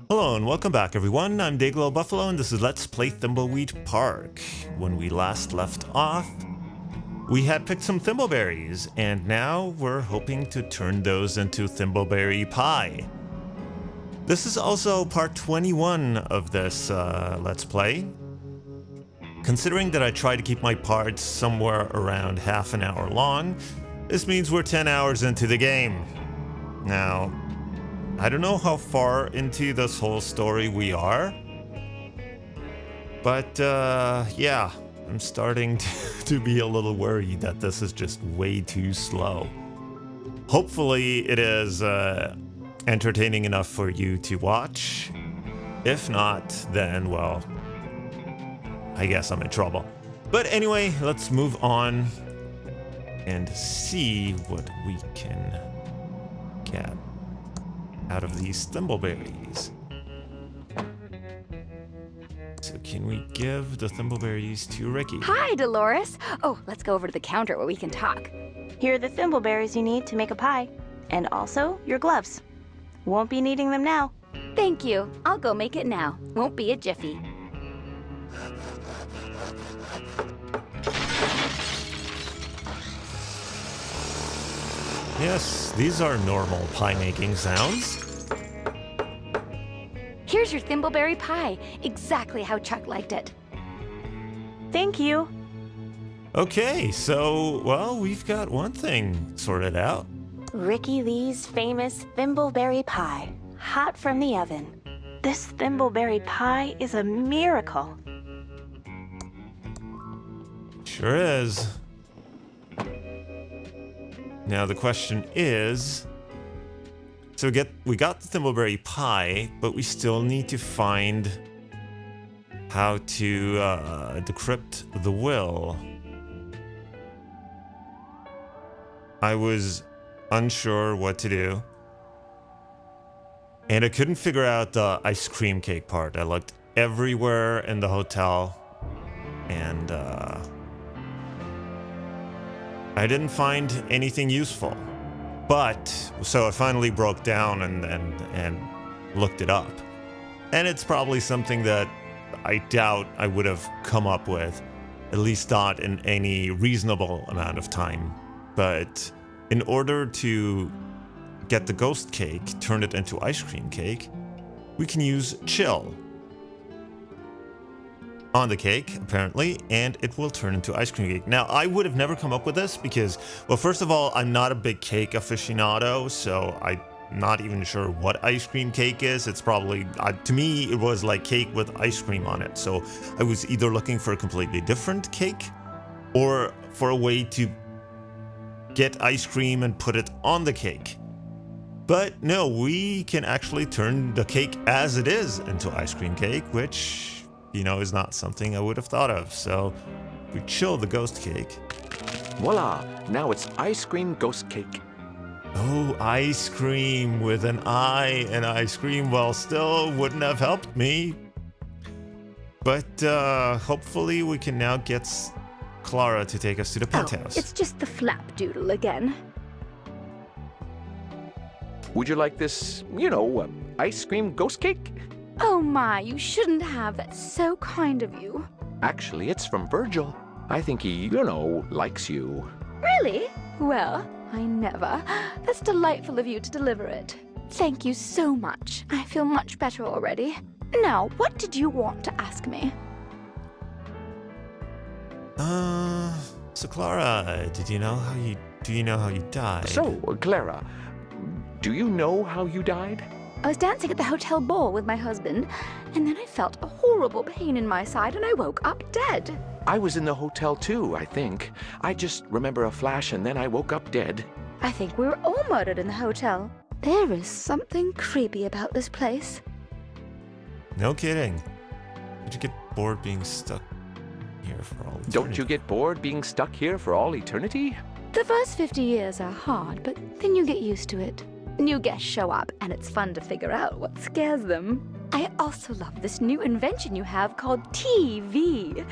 Hello and welcome back everyone, I'm Day-Glo Buffalo and this is Let's Play Thimbleweed Park. When we last left off, we had picked some thimbleberries and now we're hoping to turn those into thimbleberry pie. This is also part 21 of this Let's Play. Considering that I try to keep my parts somewhere around half an hour long, this means we're 10 hours into the game. Now, I don't know how far into this whole story we are, but yeah, I'm starting to be a little worried that this is just way too slow. Hopefully it is entertaining enough for you to watch. If not, then, well, I guess I'm in trouble. But anyway, let's move on and see what we can get out of these thimbleberries. So can we give the thimbleberries to Ricky? Hi, Dolores. Oh, let's go over to the counter where we can talk. Here are the thimbleberries you need to make a pie. And also, your gloves. Won't be needing them now. Thank you. I'll go make it now. Won't be a jiffy. Yes, these are normal pie making sounds. Here's your thimbleberry pie. Exactly how Chuck liked it. Thank you. Okay, so, well, we've got one thing sorted out. Ricky Lee's famous thimbleberry pie, hot from the oven. This thimbleberry pie is a miracle. Sure is. Now the question is, so we got the thimbleberry pie, but we still need to find how to decrypt the will. I was unsure what to do, and I couldn't figure out the ice cream cake part. I looked everywhere in the hotel, and I didn't find anything useful. But, so I finally broke down and looked it up. And it's probably something that I doubt I would have come up with, at least not in any reasonable amount of time. But in order to get the ghost cake, turn it into ice cream cake, we can use chill on the cake, apparently, and it will turn into ice cream cake. Now, I would have never come up with this because, well, first of all, I'm not a big cake aficionado, so I'm not even sure what ice cream cake is. It's probably, to me, it was like cake with ice cream on it. So I was either looking for a completely different cake or for a way to get ice cream and put it on the cake. But no, we can actually turn the cake as it is into ice cream cake, which, you know, is not something I would have thought of. So we chill the ghost cake. Voila! Now it's ice cream ghost cake. Oh, ice cream with an I and ice cream, well, still wouldn't have helped me. But hopefully we can now get Clara to take us to the penthouse. It's just the flapdoodle again. Would you like this, you know, ice cream ghost cake? Oh my, you shouldn't have. That's so kind of you. Actually, it's from Virgil. I think he, you know, likes you. Really? Well, I never. That's delightful of you to deliver it. Thank you so much. I feel much better already. Now, what did you want to ask me? So Clara, do you know how you died? So, Clara, do you know how you died? I was dancing at the hotel ball with my husband, and then I felt a horrible pain in my side and I woke up dead. I was in the hotel too, I think. I just remember a flash and then I woke up dead. I think we were all murdered in the hotel. There is something creepy about this place. No kidding. Did you get bored being stuck here for all eternity? Don't you get bored being stuck here for all eternity? The first 50 years are hard, but then you get used to it. New guests show up, and it's fun to figure out what scares them. I also love this new invention you have called TV.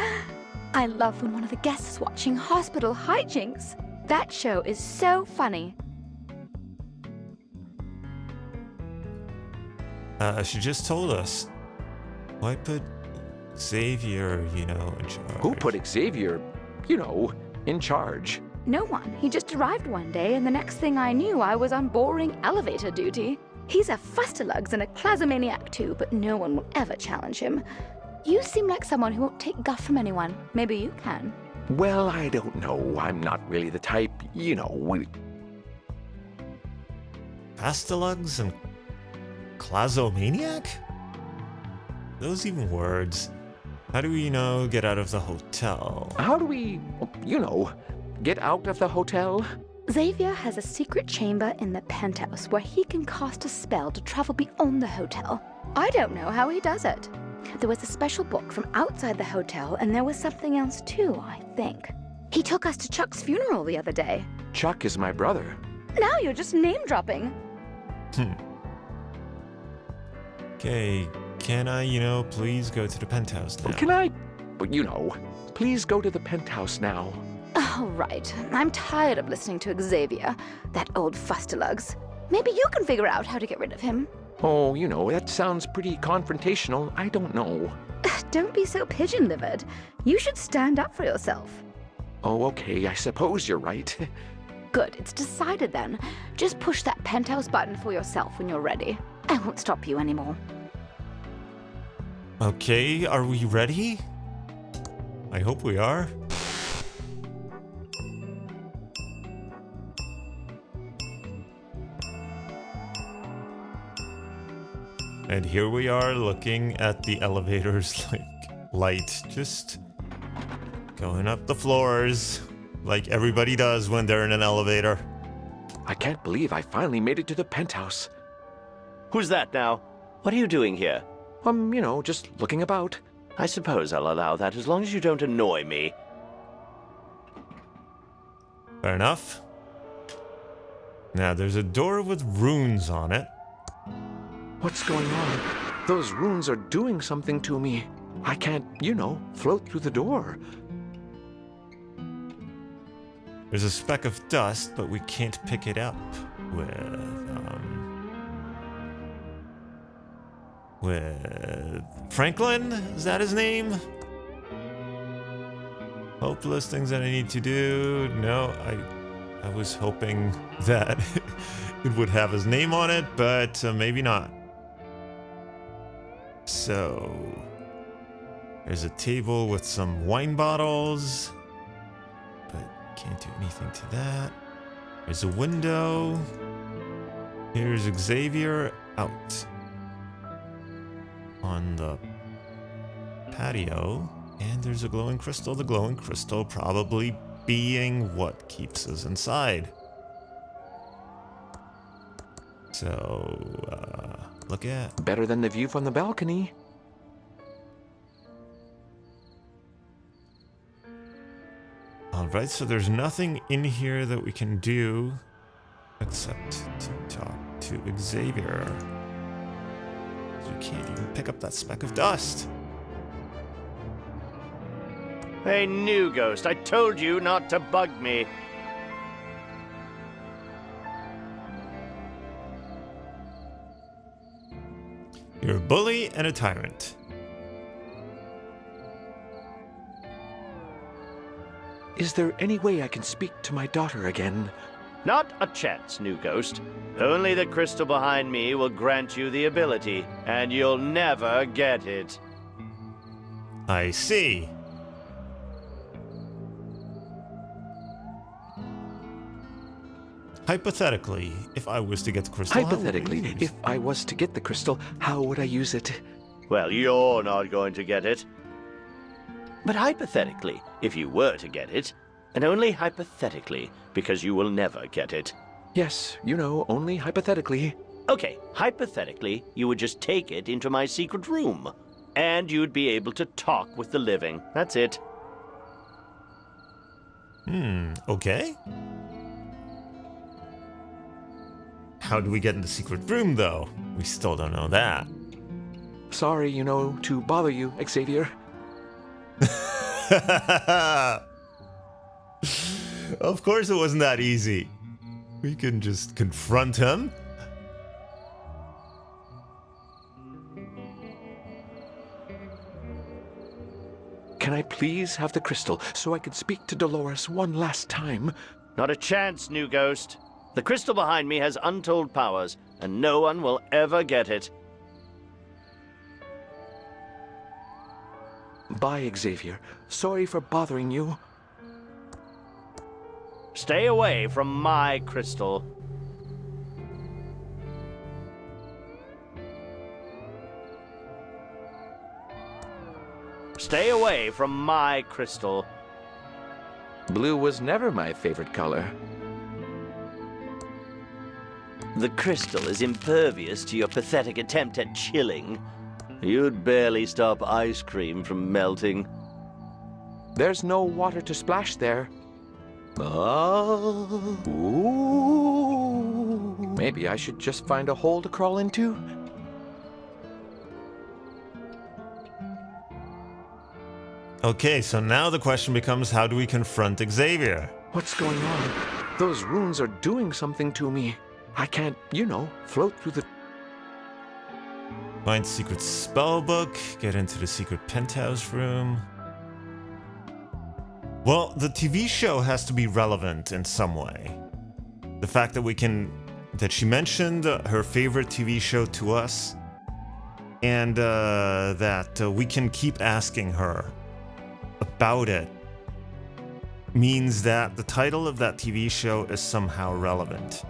I love when one of the guests is watching hospital hijinks. That show is so funny. She just told us. Why put Xavier, in charge? Who put Xavier, in charge? No one. He just arrived one day, and the next thing I knew, I was on boring elevator duty. He's a fustalugs and a clazomaniac too, but no one will ever challenge him. You seem like someone who won't take guff from anyone. Maybe you can. Well, I don't know. I'm not really the type, Fastalugs and Clazomaniac? Those even words. How do we, get out of the hotel? How do we, get out of the hotel? Xavier has a secret chamber in the penthouse where he can cast a spell to travel beyond the hotel. I don't know how he does it. There was a special book from outside the hotel, and there was something else too, I think. He took us to Chuck's funeral the other day. Chuck is my brother. Now you're just name-dropping. Okay, can I, please go to the penthouse now? Can I, please go to the penthouse now. All right. I'm tired of listening to Xavier, that old fustalugs. Maybe you can figure out how to get rid of him. Oh, that sounds pretty confrontational. I don't know. Don't be so pigeon-livered. You should stand up for yourself. Oh, okay, I suppose you're right. Good, it's decided then. Just push that penthouse button for yourself when you're ready. I won't stop you anymore. Okay, are we ready? I hope we are. And here we are looking at the elevator's light, just going up the floors like everybody does when they're in an elevator. I can't believe I finally made it to the penthouse. Who's that now? What are you doing here? Just looking about. I suppose I'll allow that as long as you don't annoy me. Fair enough. Now there's a door with runes on it. What's going on? Those runes are doing something to me. I can't, float through the door. There's a speck of dust, but we can't pick it up with Franklin? Is that his name? Hopeless things that I need to do. No, I was hoping that it would have his name on it, but maybe not. So, there's a table with some wine bottles, but can't do anything to that. There's a window. Here's Xavier out on the patio, and there's a glowing crystal. The glowing crystal probably being what keeps us inside. So, look at... Better than the view from the balcony. Alright, so there's nothing in here that we can do except to talk to Xavier. We can't even pick up that speck of dust. Hey, new ghost, I told you not to bug me. You're a bully and a tyrant. Is there any way I can speak to my daughter again? Not a chance, new ghost. Only the crystal behind me will grant you the ability, and you'll never get it. I see. Hypothetically, if I was to get the crystal, Hypothetically, if I was to get the crystal, how would I use it? Well, you're not going to get it. But hypothetically, if you were to get it, and only hypothetically, because you will never get it. Yes, only hypothetically. Okay, hypothetically, you would just take it into my secret room, and you'd be able to talk with the living. That's it. Okay. How do we get in the secret room, though? We still don't know that. Sorry, to bother you, Xavier. Of course it wasn't that easy. We can just confront him. Can I please have the crystal so I could speak to Dolores one last time? Not a chance, new ghost. The crystal behind me has untold powers, and no one will ever get it. Bye, Xavier. Sorry for bothering you. Stay away from my crystal. Stay away from my crystal. Blue was never my favorite color. The crystal is impervious to your pathetic attempt at chilling. You'd barely stop ice cream from melting. There's no water to splash there. Oh. Ooh. Maybe I should just find a hole to crawl into? Okay, so now the question becomes, how do we confront Xavier? What's going on? Those runes are doing something to me. I can't, float through the... Find secret spell book, get into the secret penthouse room. Well, the TV show has to be relevant in some way. The fact that she mentioned her favorite TV show to us, and that we can keep asking her about it, means that the title of that TV show is somehow relevant.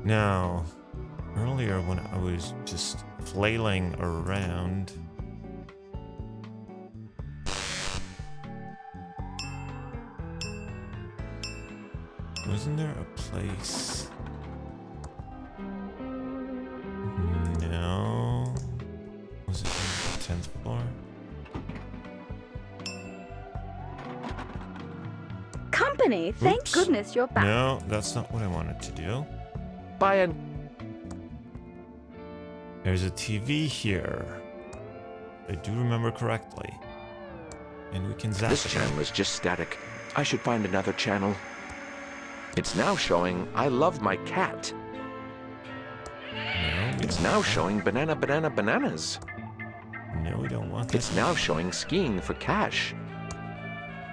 Now, earlier when I was just flailing around, wasn't there a place? No. Was it on the 10th floor? Company, thank Oops. goodness you're back. No, that's not what I wanted to do. Bye, and... There's a TV here. I do remember correctly. And we can zap This it. channel is just static. I should find another channel. It's now showing I love my cat. No, we It's don't now want showing bananas. that. No, we don't want that. It's now showing skiing for cash.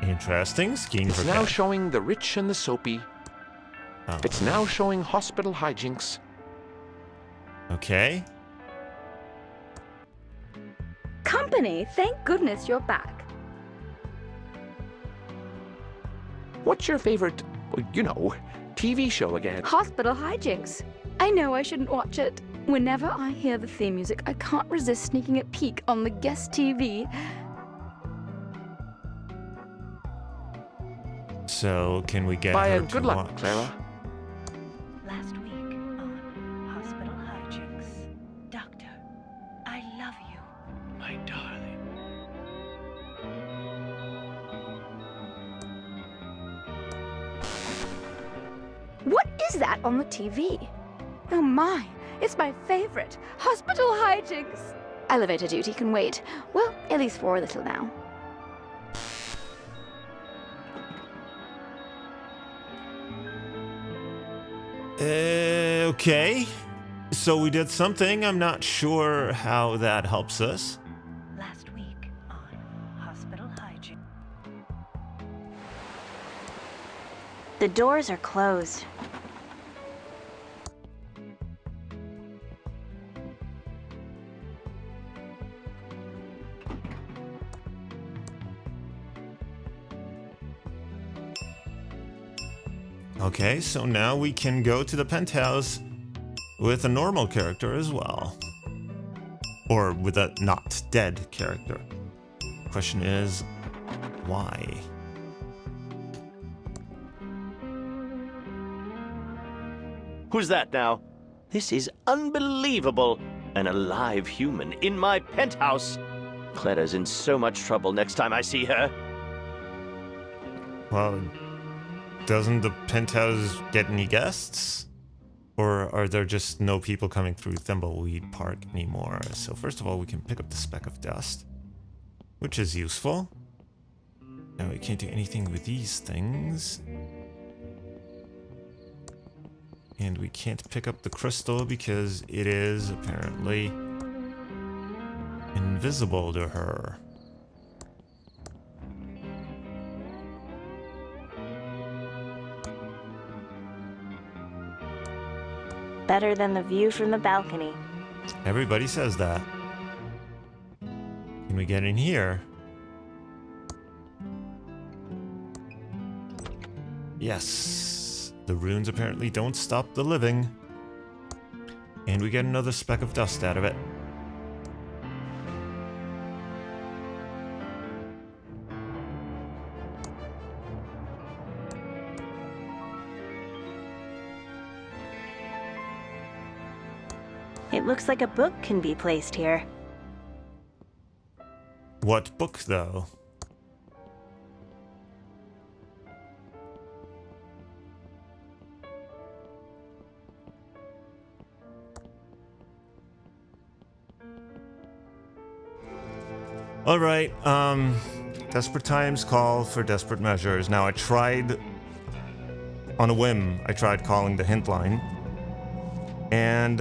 Interesting. Skiing It's for now cash. showing the rich and the soapy. Oh, It's now showing hospital hijinks. okay. Company, thank goodness you're back. What's your favorite, TV show again? Hospital hijinks. I know I shouldn't watch it. Whenever I hear the theme music, I can't resist sneaking a peek on the guest TV. So, can we get Bye her and to good luck, watch? Clara. Last week on Hospital Hijinks. Doctor, I love you. My darling. What is that on the TV? Oh my, it's my favorite. Hospital hijinks. Elevator duty can wait. Well, at least for a little now. Okay. So we did something. I'm not sure how that helps us. Last week on Hospital Hijinks. The doors are closed. Okay, so now we can go to the penthouse with a normal character as well. Or with a not dead character. Question is, why? Who's that now? This is unbelievable. An alive human in my penthouse. Clara's in so much trouble next time I see her. Well, doesn't the penthouse get any guests? Or are there just no people coming through Thimbleweed Park anymore? So first of all, we can pick up the speck of dust, which is useful. Now we can't do anything with these things. And we can't pick up the crystal because it is apparently invisible to her. Better than the view from the balcony. Everybody says that. Can we get in here? Yes. The runes apparently don't stop the living. And we get another speck of dust out of it. It looks like a book can be placed here. What book, though? All right, desperate times call for desperate measures. Now, I tried, on a whim, I tried calling the hint line. And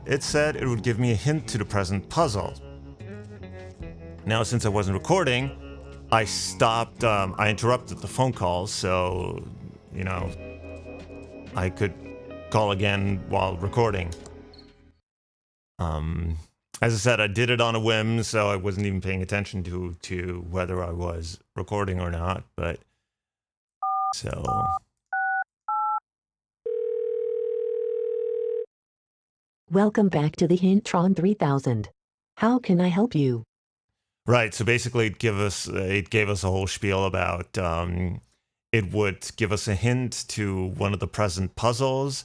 it said it would give me a hint to the present puzzle. Now, since I wasn't recording, I stopped, I interrupted the phone call, so, you know, I could call again while recording. As I said, I did it on a whim, so I wasn't even paying attention to whether I was recording or not, but, so... Welcome back to the Hintron 3000. How can I help you? Right, so basically it gave us a whole spiel about it would give us a hint to one of the present puzzles.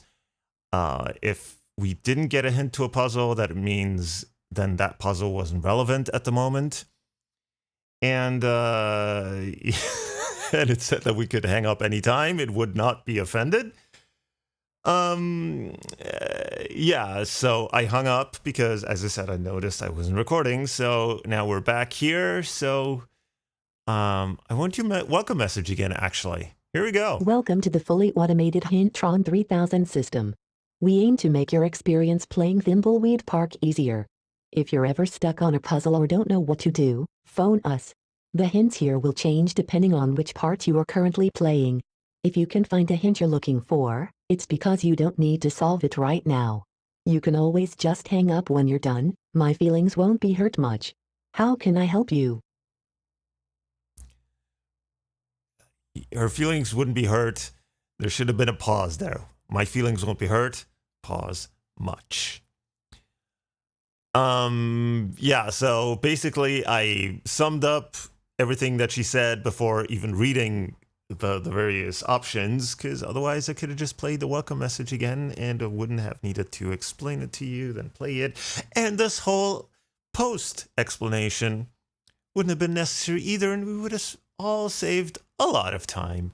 If we didn't get a hint to a puzzle, that means then that puzzle wasn't relevant at the moment. And and it said that we could hang up anytime, it would not be offended. Yeah, so I hung up because, as I said, I noticed I wasn't recording, so now we're back here, so, I want your welcome message again, actually. Here we go. Welcome to the fully automated Hintron 3000 system. We aim to make your experience playing Thimbleweed Park easier. If you're ever stuck on a puzzle or don't know what to do, phone us. The hints here will change depending on which part you are currently playing. If you can find a hint you're looking for, it's because you don't need to solve it right now. You can always just hang up when you're done. My feelings won't be hurt much. How can I help you? Her feelings wouldn't be hurt. There should have been a pause there. My feelings won't be hurt. Pause much. Yeah, so basically I summed up everything that she said before even reading the various options, because otherwise I could have just played the welcome message again and I wouldn't have needed to explain it to you, then play it. And this whole post explanation wouldn't have been necessary either, and we would have all saved a lot of time.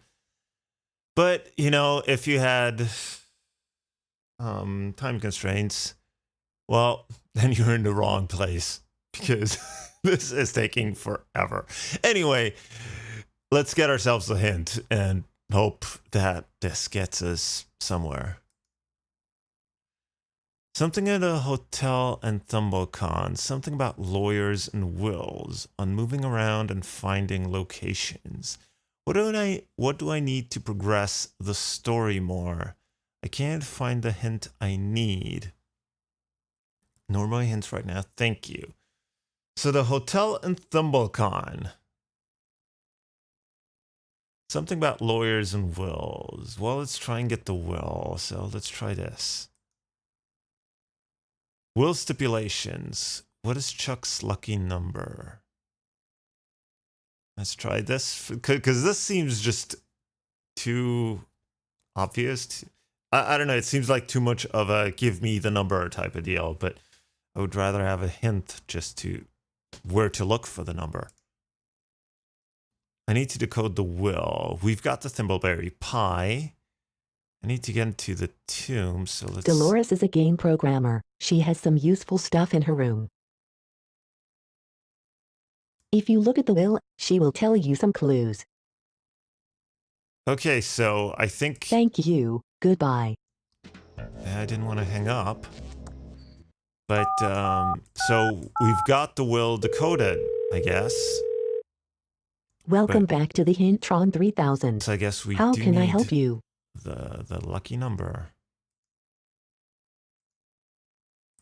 But, you know, if you had time constraints, well, then you're in the wrong place, because this is taking forever. Anyway, let's get ourselves a hint and hope that this gets us somewhere. Something at a hotel and ThumbleCon. Something about lawyers and wills on moving around and finding locations. What do I need to progress the story more? I can't find the hint I need. Nor my hints right now. Thank you. So the hotel and ThumbleCon. Something about lawyers and wills. Well, let's try and get the will. So let's try this. Will stipulations. What is Chuck's lucky number? Let's try this, because this seems just too obvious. I don't know, it seems like too much of a give me the number type of deal, but I would rather have a hint just to where to look for the number. I need to decode the will. We've got the Thimbleberry pie. I need to get into the tomb, so let's... Dolores is a game programmer. She has some useful stuff in her room. If you look at the will, she will tell you some clues. Okay, so I think... Thank you. Goodbye. I didn't want to hang up. But, so we've got the will decoded, I guess. Welcome back to the Hintron 3000. So I guess we How do can I need help you? the lucky number.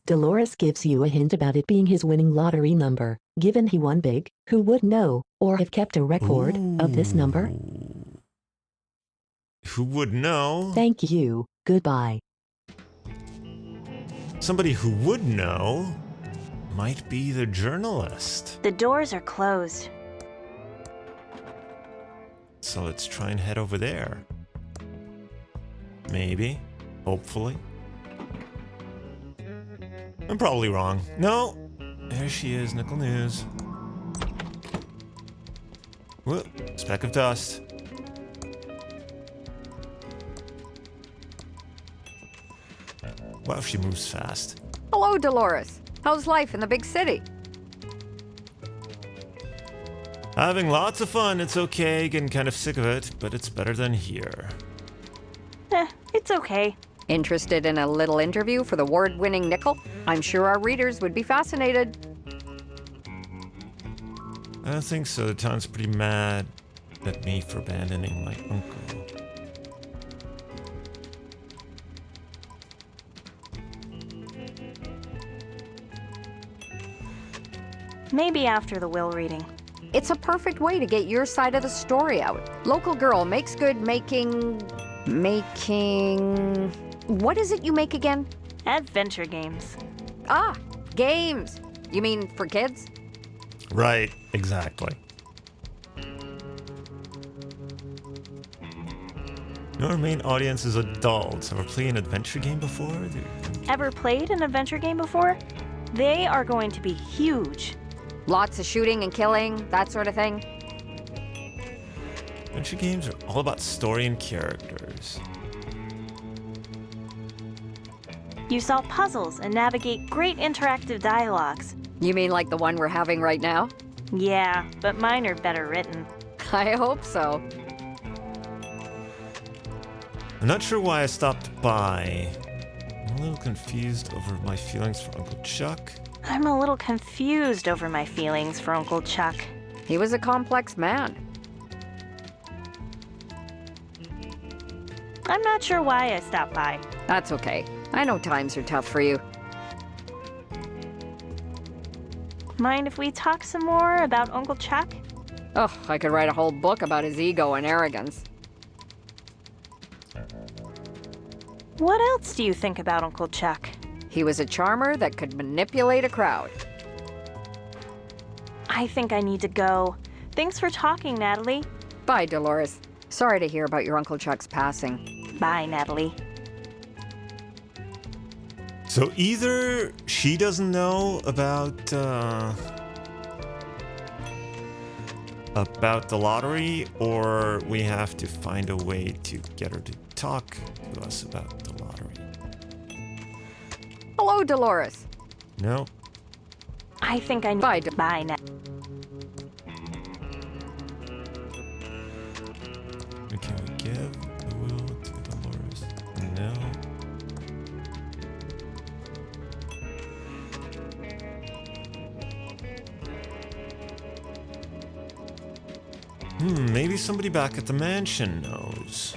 Dolores gives you a hint about it being his winning lottery number. Given he won big, who would know or have kept a record of this number? Ooh. Who would know? Thank you. Goodbye. Somebody who would know might be the journalist. The doors are closed. So let's try and head over there. Maybe. Hopefully. I'm probably wrong. No! There she is, Nickel News. Whoop, speck of dust. Wow, she moves fast. Hello, Dolores. How's life in the big city? Having lots of fun, it's okay, getting kind of sick of it, but it's better than here. It's okay. Interested in a little interview for the award-winning Nickel? I'm sure our readers would be fascinated. I don't think so. The town's pretty mad at me for abandoning my uncle. Maybe after the will reading. It's a perfect way to get your side of the story out. Local girl makes good making... What is it you make again? Adventure games. Ah, games. You mean for kids? Right, exactly. Our main audience is adults. Ever played an adventure game before? Ever played an adventure game before? They are going to be huge. Lots of shooting and killing, that sort of thing? Adventure games are all about story and characters. You solve puzzles and navigate great interactive dialogues. You mean like the one we're having right now? Yeah, but mine are better written. I hope so. I'm not sure why I stopped by. I'm a little confused over my feelings for Uncle Chuck. I'm a little confused over my feelings for Uncle Chuck. He was a complex man. I'm not sure why I stopped by. That's okay. I know times are tough for you. Mind if we talk some more about Uncle Chuck? Oh, I could write a whole book about his ego and arrogance. What else do you think about Uncle Chuck? He was a charmer that could manipulate a crowd. I think I need to go. Thanks for talking, Natalie. Bye, Dolores. Sorry to hear about your Uncle Chuck's passing. Bye, Natalie. So either she doesn't know about the lottery, or we have to find a way to get her to talk to us about the lottery. Hello, Dolores. No? I think I need Bye, to bye now. Can we give the will to Dolores? No. Maybe somebody back at the mansion knows.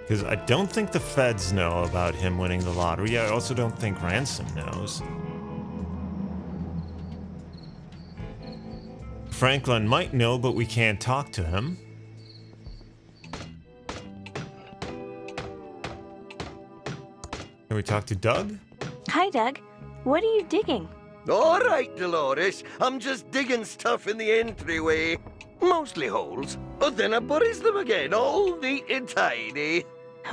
Because I don't think the feds know about him winning the lottery. I also don't think Ransom knows. Franklin might know, but we can't talk to him. Can we talk to Doug? Hi, Doug. What are you digging? All right, Dolores. I'm just digging stuff in the entryway. Mostly holes. But then I buries them again, all neat and tidy.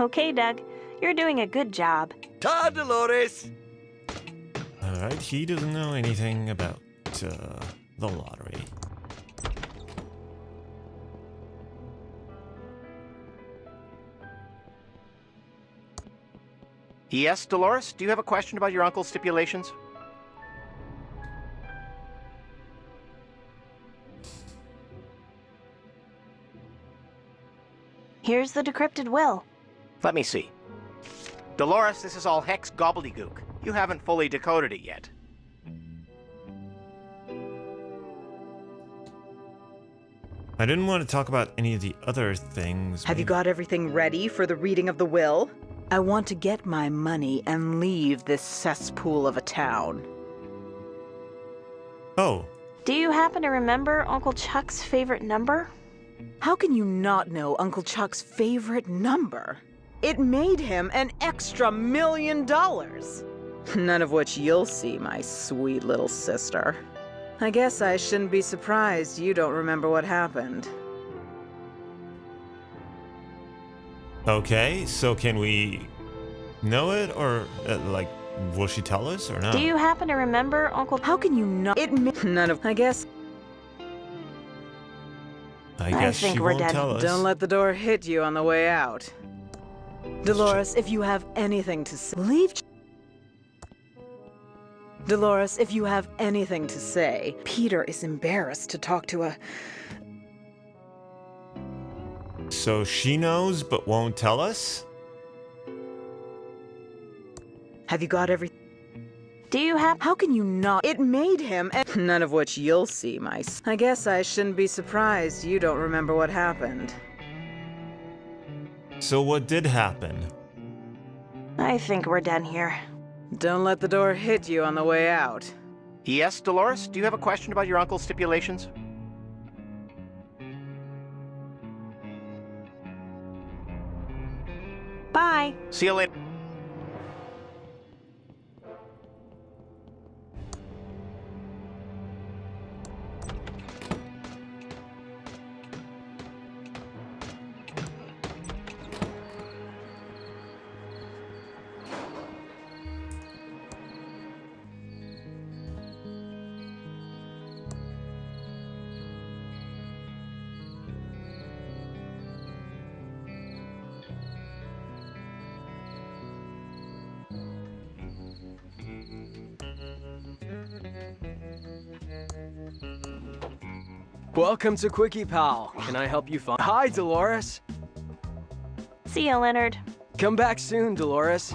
Okay, Doug. You're doing a good job. Ta, Dolores. Alright, he doesn't know anything about the lottery. Yes, Dolores, do you have a question about your uncle's stipulations? Here's the decrypted will. Let me see. Dolores, this is all hex gobbledygook. You haven't fully decoded it yet. I didn't want to talk about any of the other things. Have you got everything ready for the reading of the will? I want to get my money and leave this cesspool of a town. Oh. Do you happen to remember Uncle Chuck's favorite number? How can you not know Uncle Chuck's favorite number? It made him an extra $1 million. None of which you'll see, my sweet little sister. I guess I shouldn't be surprised you don't remember what happened. Okay, so can we know it, or like, will she tell us or not? Do you happen to remember Uncle? How can you not? None of. I guess she we're won't dead. tell us. Don't let the door hit you on the way out. Dolores, if you have anything to say, leave. Dolores, if you have anything to say, Peter is embarrassed to talk to a... So she knows but won't tell us? Have you got everything? Do you have? How can you not? It made him, and none of which you'll see, my... I guess I shouldn't be surprised you don't remember what happened. So what did happen? I think we're done here. Don't let the door hit you on the way out. Yes, Dolores, do you have a question about your uncle's stipulations? Bye. See you later. Welcome to Quickie Pal. Can I help you find... Hi, Dolores. See ya, Leonard. Come back soon, Dolores.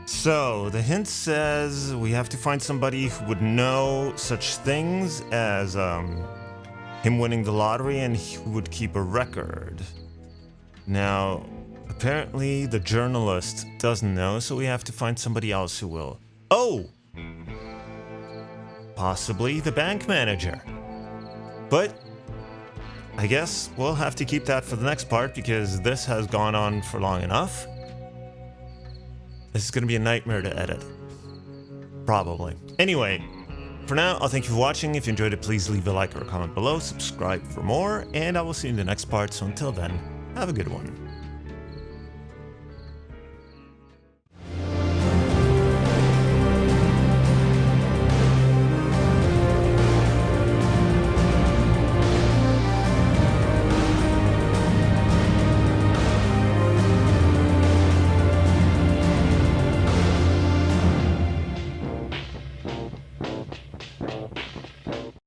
So, the hint says we have to find somebody who would know such things as him winning the lottery, and who would keep a record. Now, apparently the journalist doesn't know, so we have to find somebody else who will. Oh! Possibly the bank manager. But I guess we'll have to keep that for the next part, because this has gone on for long enough. This is going to be a nightmare to edit. Probably. Anyway, for now, I'll thank you for watching. If you enjoyed it, please leave a like or a comment below, subscribe for more, and I will see you in the next part. So until then, have a good one.